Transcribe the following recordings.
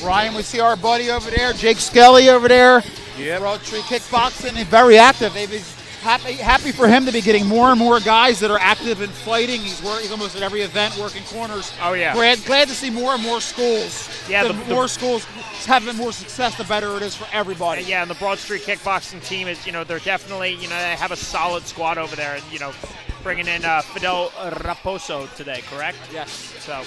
Ryan, we see our buddy over there, Jake Skelly over there. Yeah. Broad Tree Kickboxing, and very active. They've been happy for him to be getting more and more guys that are active in fighting. He's almost at every event working corners. Oh, yeah. Glad to see more and more schools. Yeah, the more schools having more success, the better it is for everybody. Yeah, and the Broad Street Kickboxing team is, they're definitely, they have a solid squad over there. And, bringing in Fidel Raposo today, correct? Yes. So.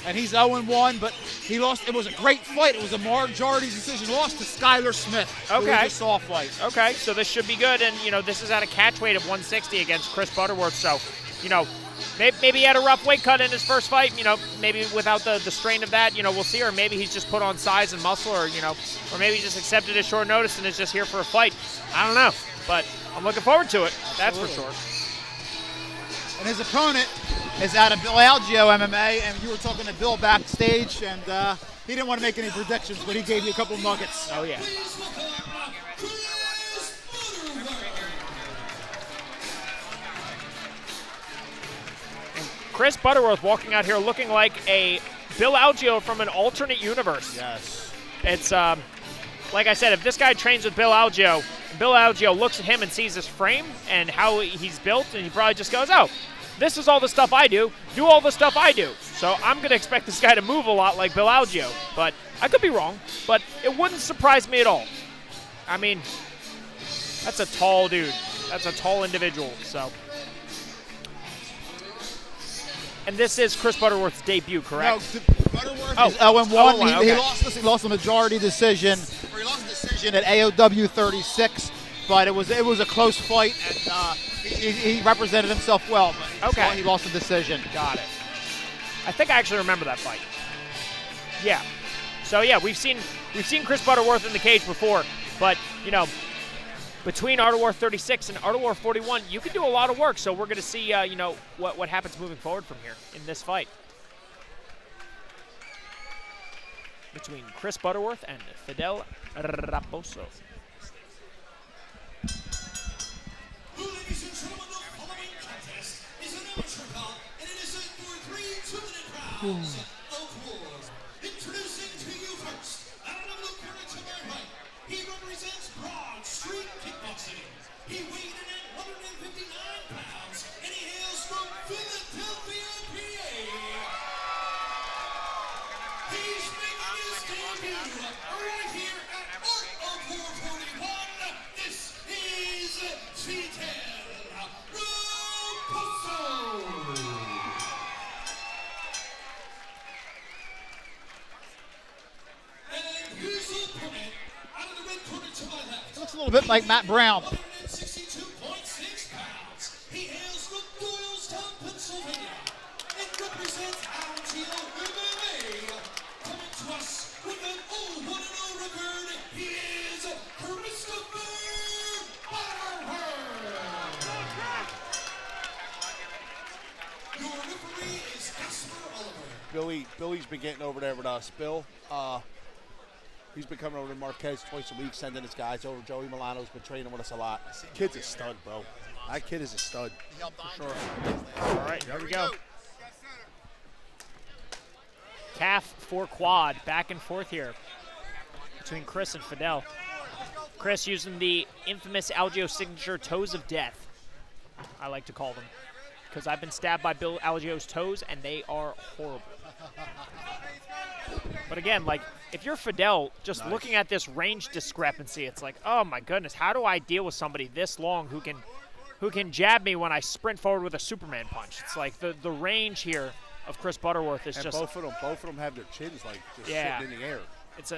And he's 0-1, but he lost. It was a great fight. It was a majority decision loss to Skylar Smith. Okay. It was a soft fight. Okay, so this should be good. And, this is at a catch weight of 160 against Chris Butterworth. So, maybe he had a rough weight cut in his first fight. Maybe without the strain of that, we'll see. Or maybe he's just put on size and muscle, or maybe he just accepted his short notice and is just here for a fight. I don't know. But I'm looking forward to it. That's for sure. And his opponent is out of Bill Algio MMA, and you were talking to Bill backstage, and he didn't want to make any predictions, but he gave you a couple nuggets. Oh, yeah. And Chris Butterworth walking out here looking like a Bill Algio from an alternate universe. Yes. It's, like I said, if this guy trains with Bill Algio looks at him and sees his frame and how he's built, and he probably just goes, oh, this is all the stuff I do all the stuff I do. So I'm going to expect this guy to move a lot like Bill Algio. But I could be wrong, but it wouldn't surprise me at all. I mean, that's a tall dude. That's a tall individual. So. And this is Chris Butterworth's debut, correct? No, Butterworth is 0-1. He lost a majority decision. He lost a decision at AOW 36, but it was a close fight, and he represented himself well. But okay. He lost a decision. Got it. I think I actually remember that fight. Yeah. So yeah, we've seen Chris Butterworth in the cage before, but between Butterworth 36 and Butterworth 41, you can do a lot of work. So we're going to see what happens moving forward from here in this fight between Chris Butterworth and Fidel Raposo. Ladies and gentlemen, the following contest is an amateur bout, and it is for 3 2-minute rounds. Of course, introducing to you first, out of the blue corner to my right, he represents Broad Street Kickboxing. He weighed in at 159 pounds, and he hails from Philadelphia, PA. He's making his debut right here at Art of War 41. This is Fidel Raposo. And here's the opponent out of the red corner to my left. Looks a little bit like Matt Brown. 162.6 pounds. He hails from Doylestown, Pennsylvania, and represents Algio MMA. Coming to us with an 0-1-0 record, he is Christopher Butterworth. Your referee is Casper Oliver. Billy's been getting over there with us. Bill, he's been coming over to Marquez twice a week, sending his guys over. Joey Milano's been training with us a lot. Kid's a stud, bro. That kid is a stud. For sure. All right, here we go. Calf for quad, back and forth here between Chris and Fidel. Chris using the infamous Algio signature toes of death, I like to call them, because I've been stabbed by Bill Algio's toes, and they are horrible. But again, like, if you're Fidel, just looking at this range discrepancy, it's like, oh my goodness, how do I deal with somebody this long who can jab me when I sprint forward with a Superman punch? It's like the range here of Chris Butterworth is and just both of them have their chins like just sitting in the air. It's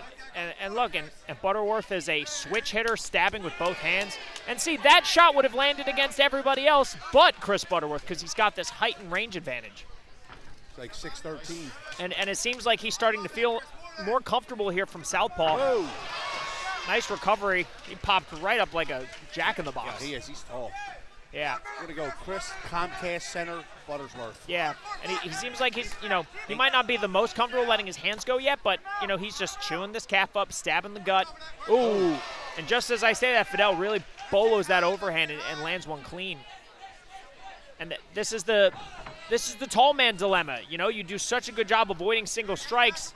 and look, and Butterworth is a switch hitter, stabbing with both hands. And see, that shot would have landed against everybody else but Chris Butterworth, because he's got this height and range advantage. It's like 6'13". And it seems like he's starting to feel more comfortable here from southpaw. Whoa. Nice recovery. He popped right up like a jack-in-the-box. Yeah, he is. He's tall. Yeah. We're going to go Chris, Comcast Center, Buttersworth. Yeah, and he seems like he's, he might not be the most comfortable letting his hands go yet, but, he's just chewing this calf up, stabbing the gut. Ooh. And just as I say that, Fidel really bolos that overhand and lands one clean. And this is the tall man dilemma. You do such a good job avoiding single strikes,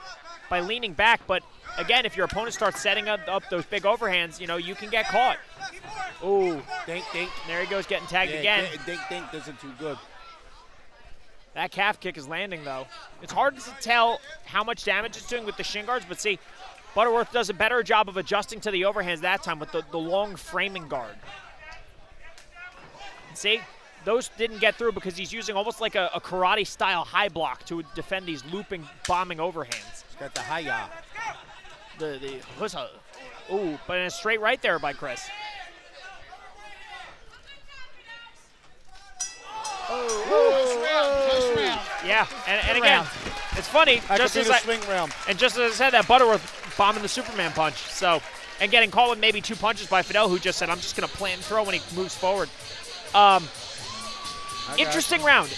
by leaning back. But again, if your opponent starts setting up those big overhands, you know, you can get caught. Ooh, Dink, dink. there he goes getting tagged again. Dink, dink isn't too good. That calf kick is landing, though. It's hard to tell how much damage it's doing with the shin guards, but see, Butterworth does a better job of adjusting to the overhands that time with the long framing guard. See, those didn't get through because he's using almost like a karate-style high block to defend these looping, bombing overhands. He's got the hi-ya. The hussa. Ooh, but in a straight right there by Chris. Close round. Yeah, and again, it's funny. Just as swing round. And just as I said, that Butterworth bombing the Superman punch. So, and getting caught with maybe 2 punches by Fidel, who just said, I'm just going to plant and throw when he moves forward. Interesting round.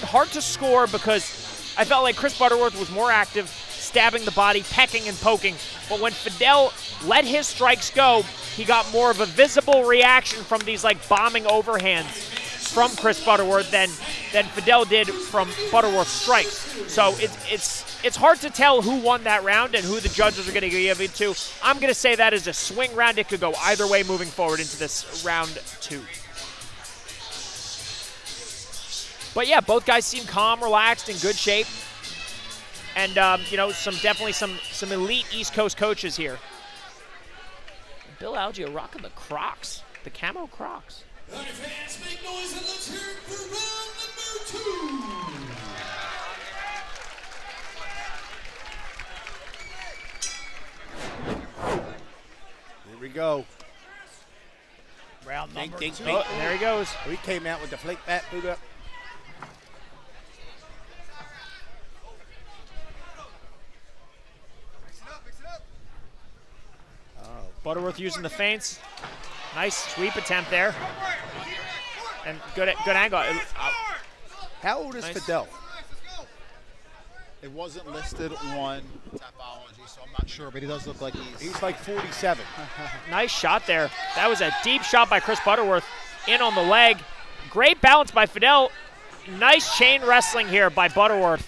Hard to score because I felt like Chris Butterworth was more active, stabbing the body, pecking and poking. But when Fidel let his strikes go, he got more of a visible reaction from these like bombing overhands from Chris Butterworth than Fidel did from Butterworth's strikes. So it's hard to tell who won that round and who the judges are going to give it to. I'm going to say that is a swing round. It could go either way moving forward into this round 2. But yeah, both guys seem calm, relaxed, in good shape. And you know, definitely some elite East Coast coaches here. Bill Algeo rocking the Crocs, the camo Crocs. All right, fans, make noise and let's hear it for round number 2. Here we go. Round number Dink, 2. dink. Oh, there he goes. He came out with the flake bat boot up. Butterworth using the feints. Nice sweep attempt there. And good angle. How old is Nice. Fidel? It wasn't listed on Tapology, so I'm not sure, but he does look like He's like 47. Nice shot there. That was a deep shot by Chris Butterworth in on the leg. Great balance by Fidel. Nice chain wrestling here by Butterworth.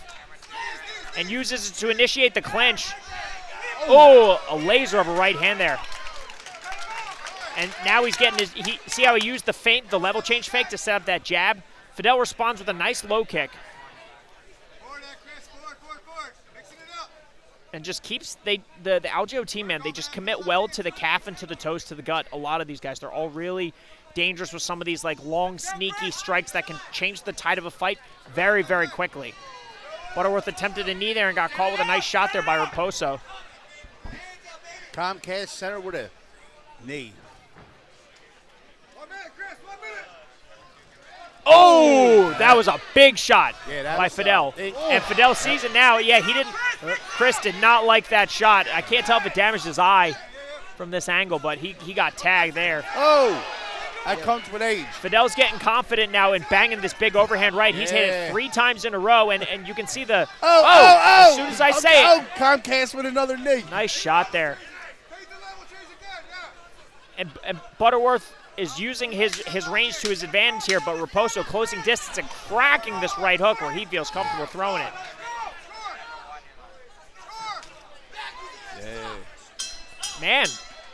And uses it to initiate the clinch. Oh, a laser of a right hand there. And now he's getting his, see how he used the feint, the level change fake to set up that jab? Fidel responds with a nice low kick. And just keeps, the Algeo team, man, they just commit well to the calf and to the toes, to the gut. A lot of these guys, they're all really dangerous with some of these like long, sneaky strikes that can change the tide of a fight very, very quickly. Butterworth attempted a knee there and got caught with a nice shot there by Raposo. Comcast center with a knee. Oh, that was a big shot Yeah, by Fidel. big- And Fidel sees it now. Yeah, he didn't. Chris did not like that shot. I can't tell if it damaged his eye from this angle, but he got tagged there. Oh, that comes with age. Fidel's getting confident now and banging this big overhand right. He's hit it 3 times in a row, and you can see the, as soon as I say it. Comcast with another knee. Nice shot there. And Butterworth is using his range to his advantage here, but Raposo closing distance and cracking this right hook where he feels comfortable throwing it. Man,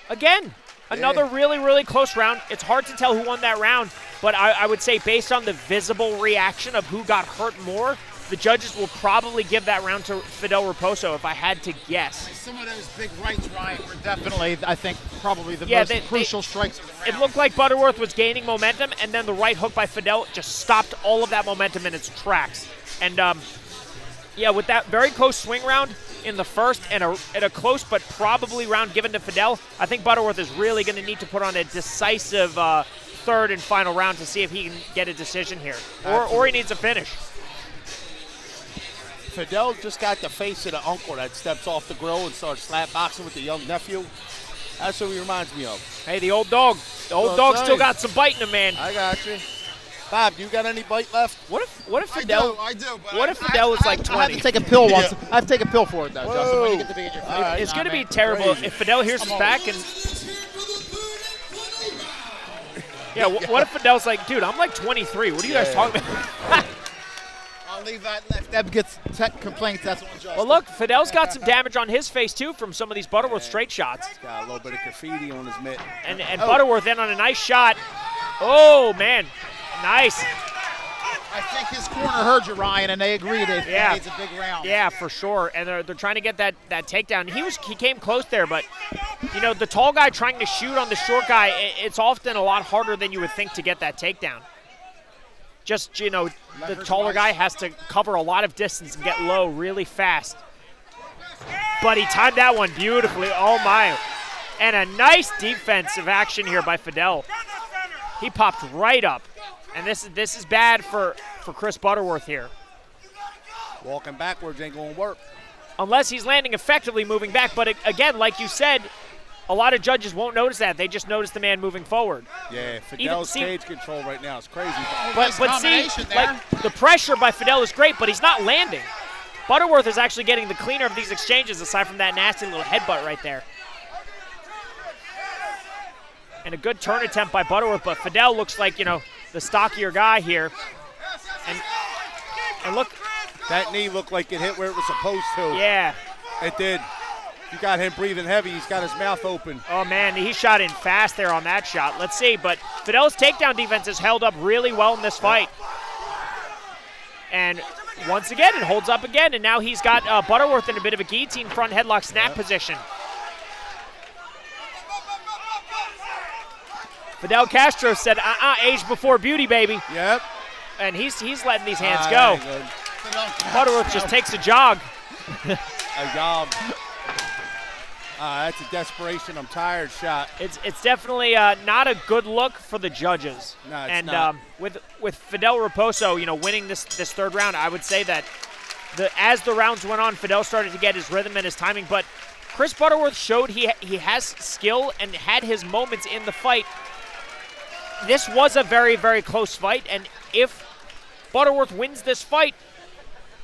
again, another really, really close round. It's hard to tell who won that round, but I would say based on the visible reaction of who got hurt more, the judges will probably give that round to Fidel Raposo if I had to guess. Some of those big rights, Ryan, were definitely, I think, probably the most crucial strikes of the round. It looked like Butterworth was gaining momentum, and then the right hook by Fidel just stopped all of that momentum in its tracks. And, yeah, with that very close swing round in the first and a close but probably round given to Fidel, I think Butterworth is really going to need to put on a decisive third and final round to see if he can get a decision here. Or he needs a finish. Fidel just got the face of the uncle that steps off the grill and starts slap boxing with the young nephew. That's what he reminds me of. Hey, the old dog. The old dog still got some bite in him, man. I got you. Bob, you got any bite left? What if Fidel? I do. But What if Fidel was like 20? I have to take a pill once. I have to take a pill for it, though, Justin. When you get to be in your All right. It's going to be man. terrible Crazy. if Fidel hears us back and. Yeah, what if Fidel's like, dude, I'm like 23. What are you guys talking about? I'll leave that. If Deb gets complaints, that's on Justin. Well, look, Fidel's got some damage on his face, too, from some of these Butterworth straight shots. He's got a little bit of graffiti on his mitt. And Butterworth in on a nice shot. Oh, man. Nice. I think his corner heard you, Ryan, and they agreed it needs a big round. Yeah, for sure. And they're trying to get that takedown. He came close there, but, you know, the tall guy trying to shoot on the short guy, it's often a lot harder than you would think to get that takedown. Just, you know, the taller guy has to cover a lot of distance and get low really fast. But he timed that one beautifully. Oh, my. And a nice defensive action here by Fidel. He popped right up. And this is bad for Chris Butterworth here. Walking backwards ain't going to work. Unless he's landing effectively moving back. But again, like you said, a lot of judges won't notice that. They just notice the man moving forward. Yeah, Fidel's cage control right now is crazy. But see, like, the pressure by Fidel is great, but he's not landing. Butterworth is actually getting the cleaner of these exchanges aside from that nasty little headbutt right there. And a good turn attempt by Butterworth, but Fidel looks like, you know, the stockier guy here. And look. That knee looked like it hit where it was supposed to. Yeah. It did. You got him breathing heavy. He's got his mouth open. Oh, man, he shot in fast there on that shot. Let's see, but Fidel's takedown defense has held up really well in this fight. And once again, it holds up again, and now he's got Butterworth in a bit of a guillotine front headlock snap position. Fidel Castro said, age before beauty, baby. Yep. And he's letting these hands go. Butterworth just takes a jog. A jog. That's a desperation. I'm tired shot. It's definitely not a good look for the judges. No, it's and not. With Fidel Raposo, you know, winning this third round, I would say that as the rounds went on, Fidel started to get his rhythm and his timing. But Chris Butterworth showed he has skill and had his moments in the fight. This was a very, very close fight, and if Butterworth wins this fight,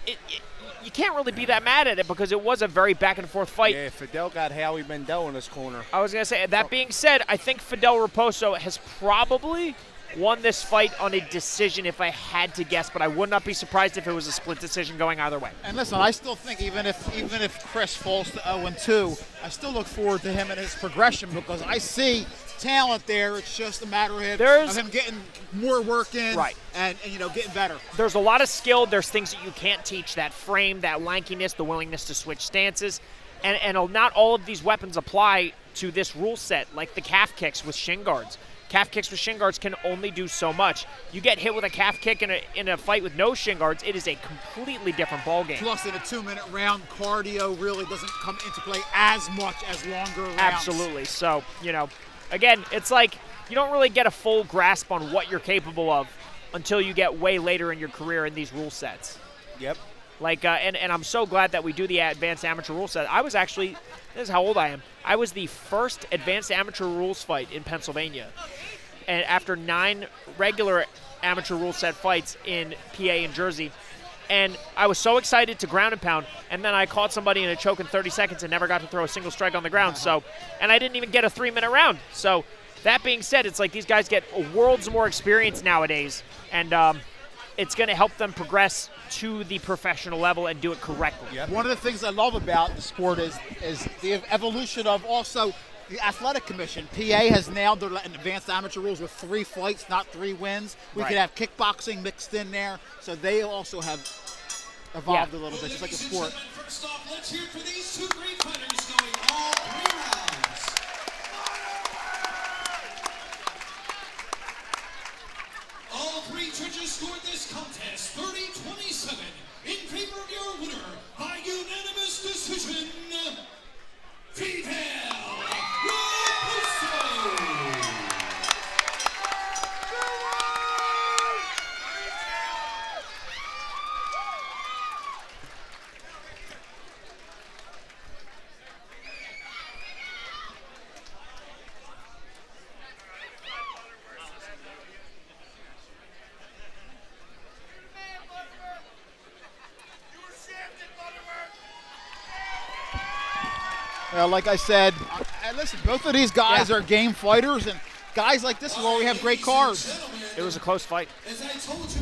you can't really be that mad at it because it was a very back-and-forth fight. Yeah, Fidel got Howie Mendel in his corner. I was going to say, that being said, I think Fidel Raposo has probably won this fight on a decision if I had to guess, but I would not be surprised if it was a split decision going either way. And listen, I still think even if Chris falls to 0-2, I still look forward to him and his progression because I see talent there. It's just a matter of him getting more work in and you know, getting better. There's a lot of skill. There's things that you can't teach, that frame, that lankiness, the willingness to switch stances. And not all of these weapons apply to this rule set, like the calf kicks with shin guards. Calf kicks with shin guards can only do so much. You get hit with a calf kick in a fight with no shin guards, it is a completely different ballgame. Plus, in a 2-minute round, cardio really doesn't come into play as much as longer rounds. Absolutely. So, you know, again, it's like you don't really get a full grasp on what you're capable of until you get way later in your career in these rule sets. Yep. Like, and I'm so glad that we do the advanced amateur rule set. I was actually, this is how old I am, I was the first advanced amateur rules fight in Pennsylvania. And after 9 regular amateur rule set fights in PA and Jersey. And I was so excited to ground and pound, and then I caught somebody in a choke in 30 seconds and never got to throw a single strike on the ground. So, and I didn't even get a 3-minute round. So that being said, it's like these guys get worlds more experience nowadays, and it's going to help them progress to the professional level and do it correctly. Yep. One of the things I love about the sport is the evolution of also the athletic commission. PA has nailed their advanced amateur rules with 3 fights, not 3 wins. We could have kickboxing mixed in there, so they also have evolved a little bit, just like the sport. First off, let's hear for these 2 great fighters going all 3 rounds. All 3 judges scored this contest 30-27 in favor of your winner by unanimous decision, Fidel Raposo. Like I said, listen, both of these guys are game fighters, and guys like this is where we have great cards. It was a close fight. As I told you